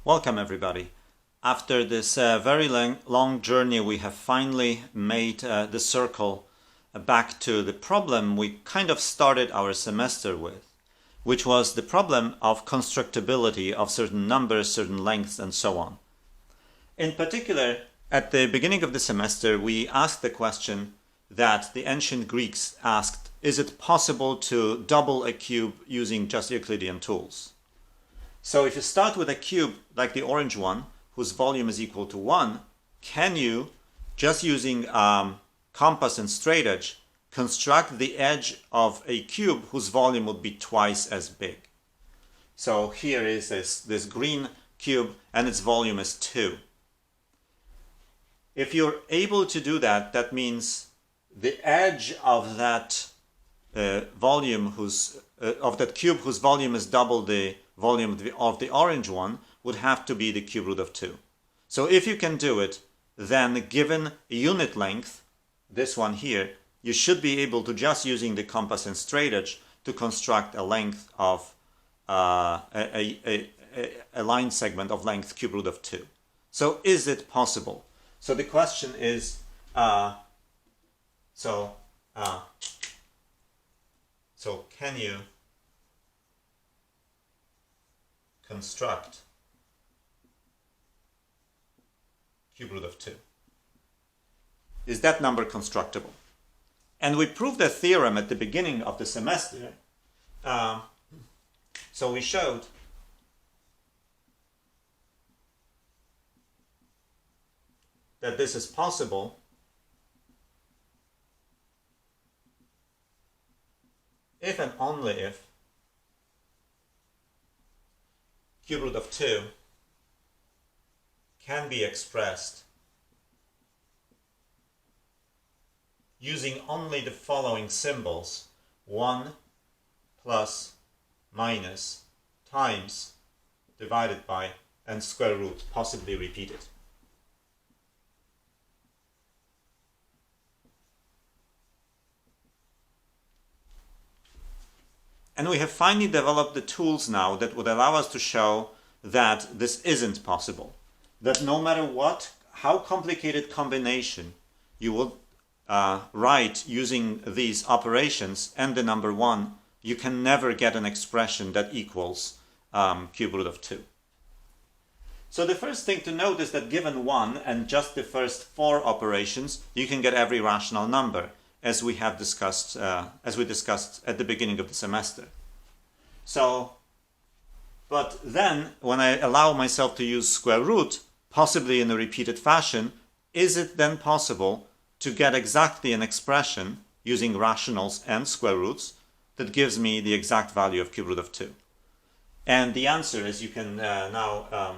Welcome everybody. After this very long journey, we have finally made the circle back to the problem we kind of started our semester with, which was the problem of constructibility of certain numbers, certain lengths, and so on. In particular, at the beginning of the semester, we asked the question that the ancient Greeks asked, is it possible to double a cube using just Euclidean tools? So if you start with a cube like the orange one, whose volume is equal to 1, can you, just using compass and straight edge, construct the edge of a cube whose volume would be twice as big? So here is this green cube and its volume is 2. If you're able to do that, that means the edge of that volume of that cube whose volume is double the volume of the orange one would have to be the cube root of 2. So if you can do it, then given a unit length, this one here, you should be able to, just using the compass and straight edge, to construct a length of a line segment of length cube root of 2. So is it possible? So the question is, so can you construct cube root of 2? Is that number constructible? And we proved a theorem at the beginning of the semester. So we showed that this is possible if and only if cube root of 2 can be expressed using only the following symbols: 1 plus minus times divided by and square root, possibly repeated. And we have finally developed the tools now that would allow us to show that this isn't possible. That no matter what, how complicated combination you would write using these operations and the number 1, you can never get an expression that equals cube root of 2. So the first thing to note is that given 1 and just the first 4 operations, you can get every rational number, as we have discussed, as we discussed at the beginning of the semester. So, but then when I allow myself to use square root, possibly in a repeated fashion, is it then possible to get exactly an expression using rationals and square roots that gives me the exact value of cube root of 2? And the answer, as you can now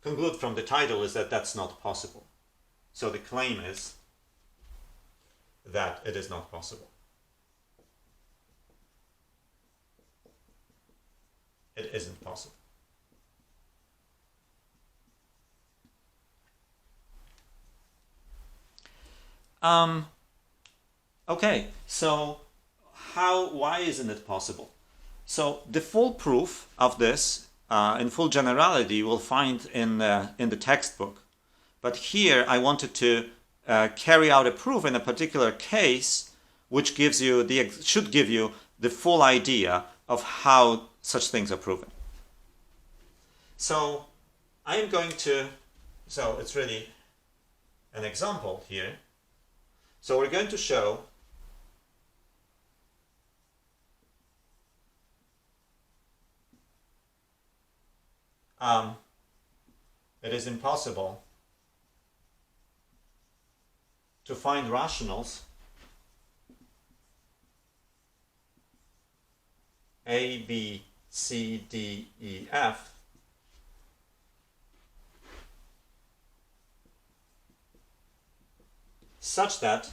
conclude from the title, is that that's not possible. So the claim is that it is not possible. It isn't possible. Okay, so why isn't it possible? So the full proof of this, in full generality, you will find in the textbook. But here I wanted to carry out a proof in a particular case, which should give you the full idea of how such things are proven. So I am going to, so it's really an example here. So we're going to show it is impossible to find rationals A, B, C, D, E, F such that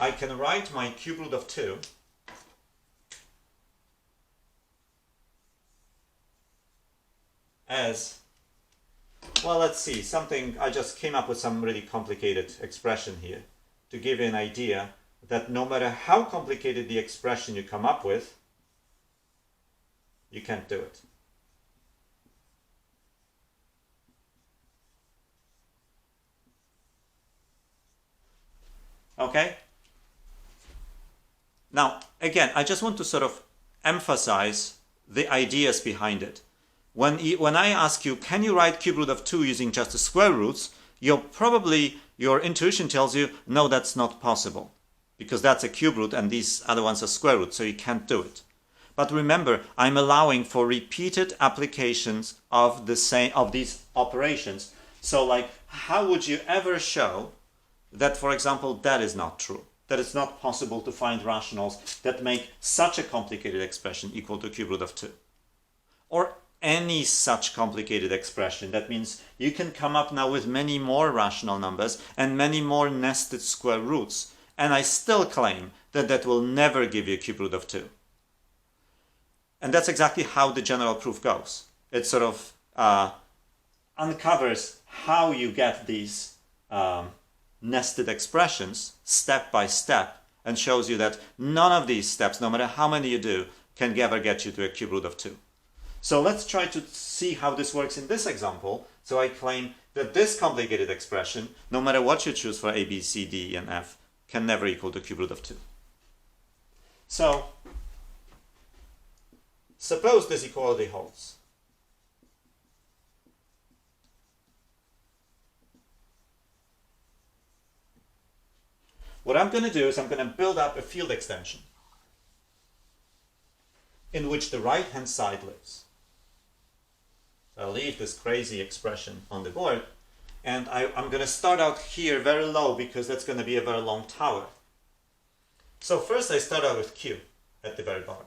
I can write my cube root of 2 as, well, let's see, something, I just came up with some really complicated expression here to give you an idea that no matter how complicated the expression you come up with, you can't do it. Okay? Now, again, I just want to sort of emphasize the ideas behind it. When I ask you, can you write cube root of 2 using just the square roots, your intuition tells you, no, that's not possible. Because that's a cube root and these other ones are square roots, so you can't do it. But remember, I'm allowing for repeated applications of these operations. So like, how would you ever show that, for example, that is not true? That it's not possible to find rationals that make such a complicated expression equal to cube root of 2. Or any such complicated expression. That means you can come up now with many more rational numbers and many more nested square roots. And I still claim that that will never give you a cube root of 2. And that's exactly how the general proof goes. It sort of uncovers how you get these nested expressions step by step and shows you that none of these steps, no matter how many you do, can ever get you to a cube root of 2. So let's try to see how this works in this example. So I claim that this complicated expression, no matter what you choose for a, b, c, d, and f, can never equal to cube root of 2. So suppose this equality holds. What I'm going to do is I'm going to build up a field extension in which the right-hand side lives. So I'll leave this crazy expression on the board, and I'm going to start out here very low because that's going to be a very long tower. So first I start out with q at the very bottom.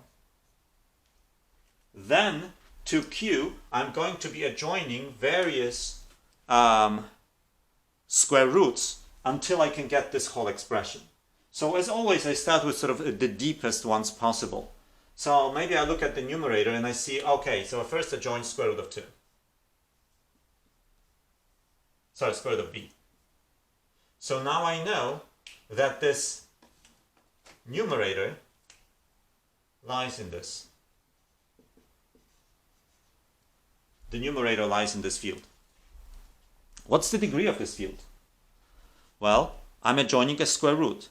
Then to q I'm going to be adjoining various square roots until I can get this whole expression. So as always, I start with sort of the deepest ones possible. So maybe I look at the numerator and I see, okay, so I first adjoin square root of 2. Sorry, square root of b. So now I know that this numerator lies in this. The numerator lies in this field. What's the degree of this field? Well, I'm adjoining a square root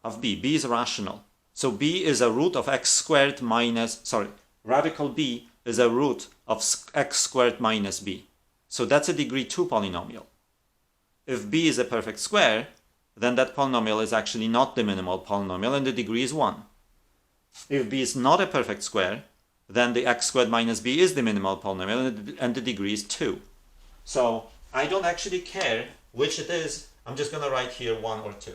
of b. b is rational. So b is a root of x squared minus, radical b is a root of x squared minus b. So that's a degree 2 polynomial. If b is a perfect square, then that polynomial is actually not the minimal polynomial and the degree is 1. If b is not a perfect square, then the x squared minus b is the minimal polynomial and the degree is 2. So I don't actually care which it is. I'm just going to write here 1 or 2.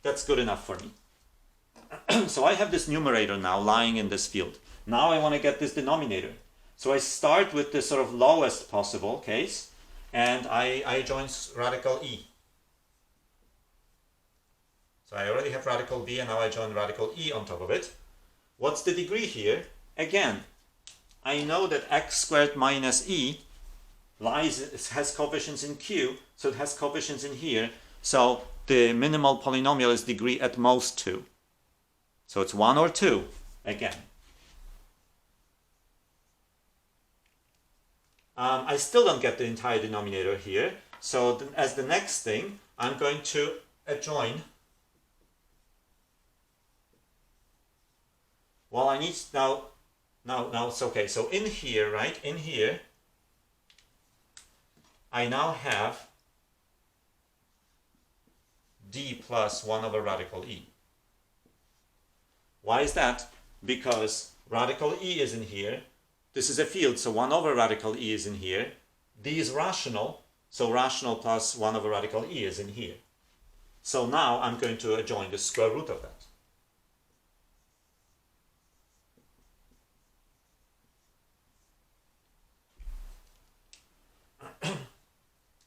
That's good enough for me. So I have this numerator now lying in this field. Now I want to get this denominator. So I start with the sort of lowest possible case, and I join radical e. So I already have radical b, and now I join radical e on top of it. What's the degree here? Again, I know that x squared minus e has coefficients in q, so it has coefficients in here. So the minimal polynomial is degree at most 2. So it's 1 or 2 again. I still don't get the entire denominator here. So as the next thing, I'm going to adjoin. Well, I need now it's okay. So in here, right, in here, I now have d plus 1 over radical e. Why is that? Because radical e is in here. This is a field, so 1 over radical e is in here. D is rational, so rational plus 1 over radical e is in here. So now I'm going to adjoin the square root of that.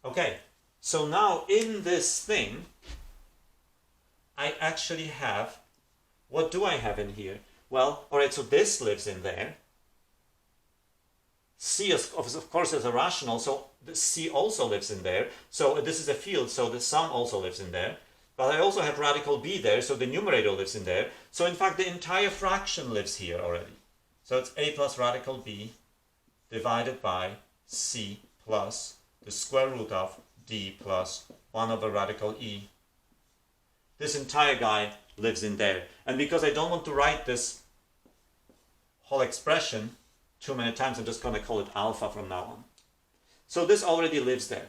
Okay, so now in this thing, I actually have, what do I have in here? Well, alright, so this lives in there. C, of course, is a rational, so the C also lives in there. So this is a field, so the sum also lives in there. But I also have radical b there, so the numerator lives in there. So in fact, the entire fraction lives here already. So it's a plus radical b divided by c plus the square root of d plus 1 over radical E. This entire guy lives in there. And because I don't want to write this whole expression too many times, I'm just going to call it alpha from now on. So this already lives there.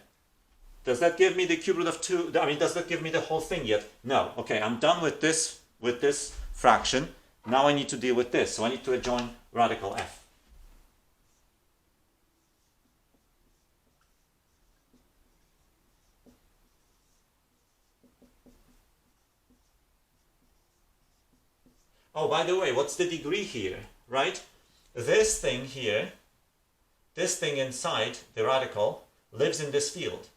Does that give me the cube root of 2? I mean, does that give me the whole thing yet? No. Okay, I'm done with this fraction. Now I need to deal with this. So I need to adjoin radical f. Oh, by the way, what's the degree here, right? This thing here, this thing inside the radical, lives in this field.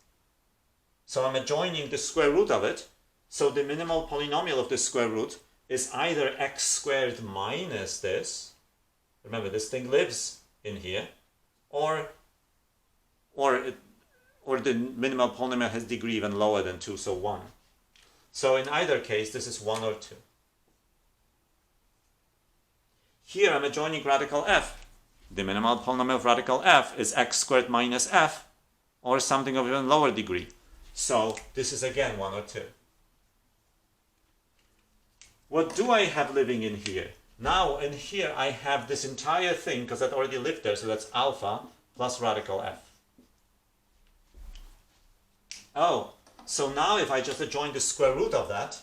So I'm adjoining the square root of it. So the minimal polynomial of the square root is either x squared minus this. Remember, this thing lives in here. Or the minimal polynomial has degree even lower than 2, so 1. So in either case, this is 1 or 2. Here I'm adjoining radical f. The minimal polynomial of radical f is x squared minus f, or something of even lower degree. So this is again 1 or 2. What do I have living in here? Now in here I have this entire thing, because that already lived there, so that's alpha plus radical f. Oh, so now if I just adjoin the square root of that,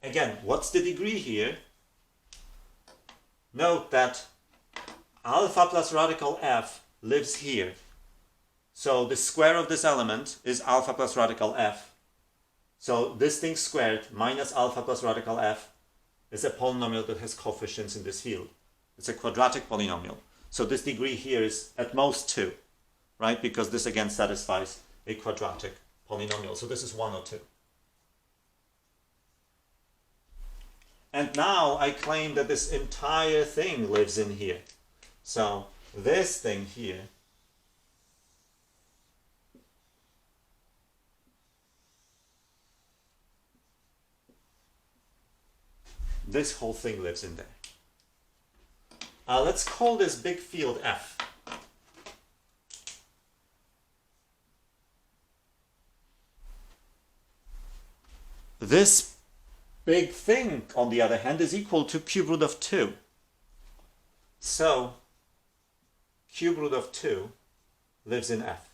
again, what's the degree here? Note that alpha plus radical f lives here. So the square of this element is alpha plus radical f. So this thing squared minus alpha plus radical f is a polynomial that has coefficients in this field. It's a quadratic polynomial. So this degree here is at most 2, right? Because this again satisfies a quadratic polynomial. So this is 1 or 2. And now I claim that this entire thing lives in here. So this thing here this whole thing lives in there. Let's call this big field F. This big thing, on the other hand, is equal to cube root of 2. So cube root of 2 lives in F.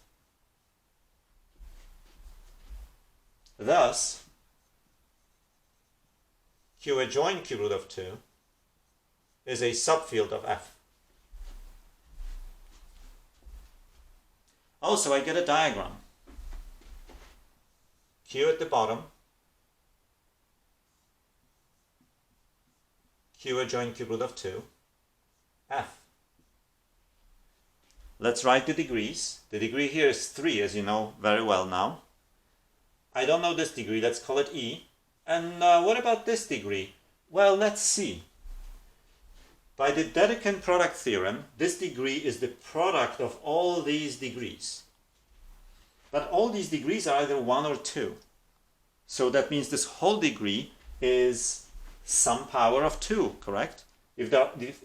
Thus, Q adjoin cube root of 2 is a subfield of F. Also, I get a diagram. Q at the bottom, Q adjoin cube root of 2, F. Let's write the degrees. The degree here is 3, as you know very well now. I don't know this degree, let's call it E. And what about this degree? Well, let's see. By the Dedekind product theorem, this degree is the product of all these degrees. But all these degrees are either 1 or 2. So that means this whole degree is some power of 2, correct? If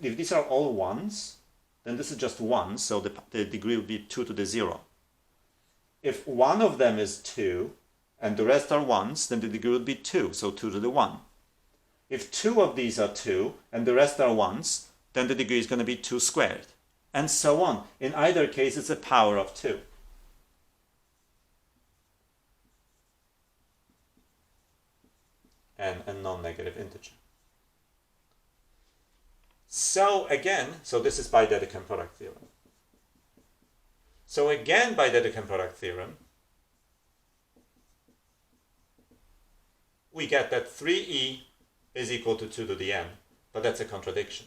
these are all 1s, then this is just 1, so the degree will be 2 to the 0. If one of them is 2, and the rest are 1s, then the degree will be 2, so 2 to the 1. If 2 of these are 2, and the rest are 1s, then the degree is going to be 2 squared, and so on. In either case, it's a power of 2. And a non-negative integer. So again, this is by Dedekind product theorem. So again, by Dedekind product theorem, we get that 3e is equal to 2 to the n, but that's a contradiction.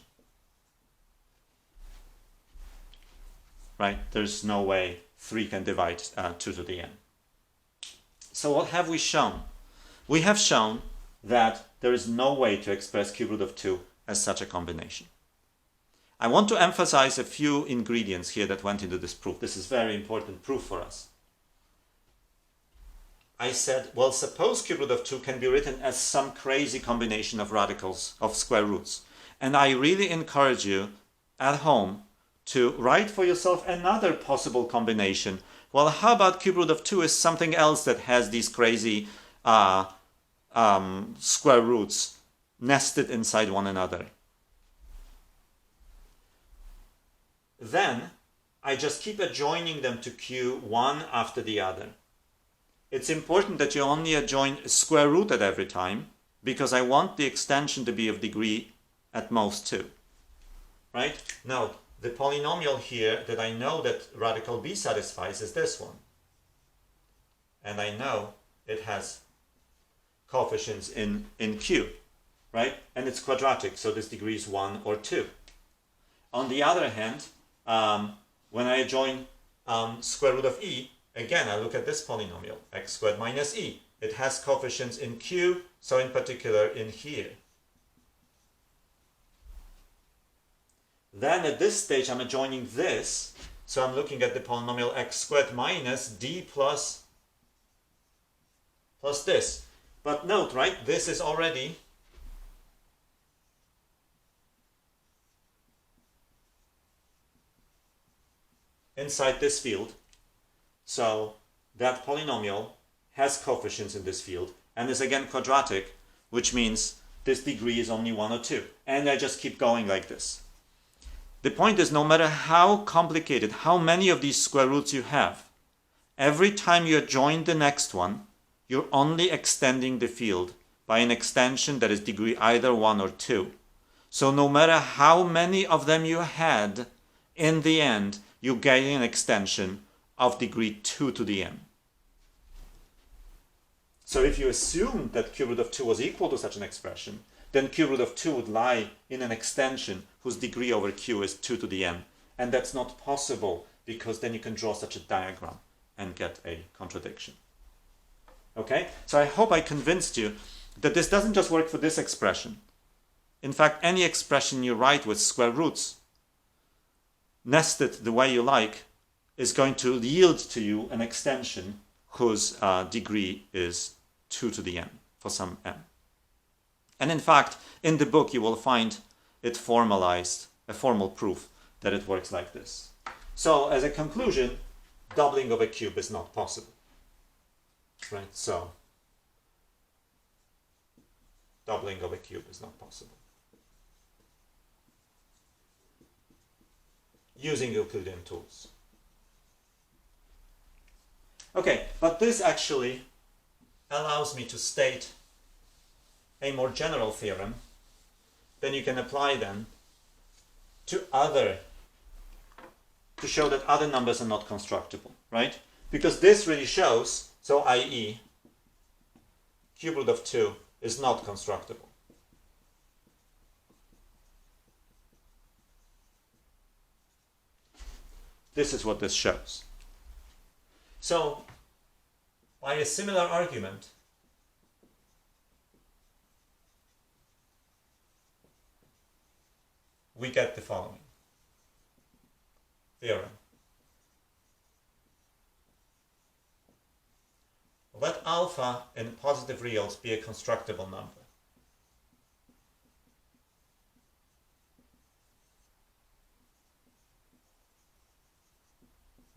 Right? There's no way 3 can divide 2 to the n. So what have we shown? We have shown that there is no way to express cube root of 2 as such a combination. I want to emphasize a few ingredients here that went into this proof. This is very important proof for us. I said, well, suppose cube root of 2 can be written as some crazy combination of radicals, of square roots. And I really encourage you at home to write for yourself another possible combination. Well, how about cube root of 2 is something else that has these crazy square roots nested inside one another. Then I just keep adjoining them to Q one after the other. It's important that you only adjoin a square root at every time, because I want the extension to be of degree at most 2. Right? Now, the polynomial here that I know that radical b satisfies is this one. And I know it has coefficients in Q, right? And it's quadratic, so this degree is 1 or 2. On the other hand, when I adjoin square root of e, again, I look at this polynomial, x squared minus e. It has coefficients in Q, so in particular in here. Then at this stage, I'm adjoining this, so I'm looking at the polynomial x squared minus d plus this. But note, right, this is already inside this field. So that polynomial has coefficients in this field and is again quadratic, which means this degree is only 1 or 2. And I just keep going like this. The point is, no matter how complicated, how many of these square roots you have, every time you adjoin the next one, you're only extending the field by an extension that is degree either 1 or 2. So no matter how many of them you had, in the end, you get an extension of degree 2 to the n. So if you assume that cube root of 2 was equal to such an expression, then cube root of 2 would lie in an extension whose degree over q is 2 to the n. And that's not possible, because then you can draw such a diagram and get a contradiction. Okay? So I hope I convinced you that this doesn't just work for this expression. In fact, any expression you write with square roots, nested the way you like, is going to yield to you an extension whose degree is 2 to the n for some n. And in fact, in the book you will find it formalized, a formal proof that it works like this. So as a conclusion, doubling of a cube is not possible. Right? So doubling of a cube is not possible using Euclidean tools. Okay, but this actually allows me to state a more general theorem. Then you can apply then to show that other numbers are not constructible, right? Because this really shows, so i.e. cube root of 2 is not constructible. This is what this shows. So, by a similar argument, we get the following theorem. Let alpha in positive reals be a constructible number.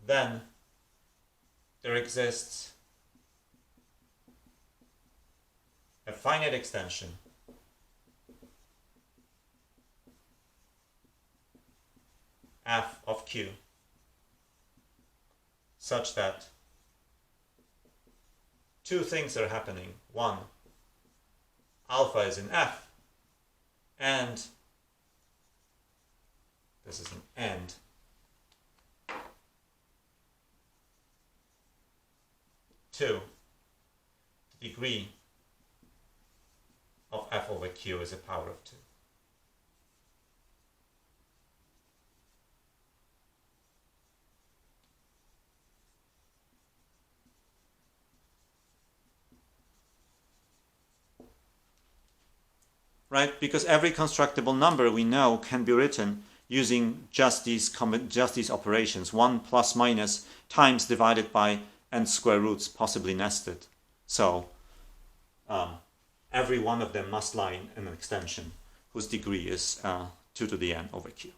Then there exists a finite extension f of q such that two things are happening. One, alpha is in f, and this is an and. Two, the degree of f over q is a power of 2. Right? Because every constructible number we know can be written using just these operations, 1 plus minus times divided by n square roots, possibly nested. So every one of them must lie in an extension whose degree is 2 to the n over q.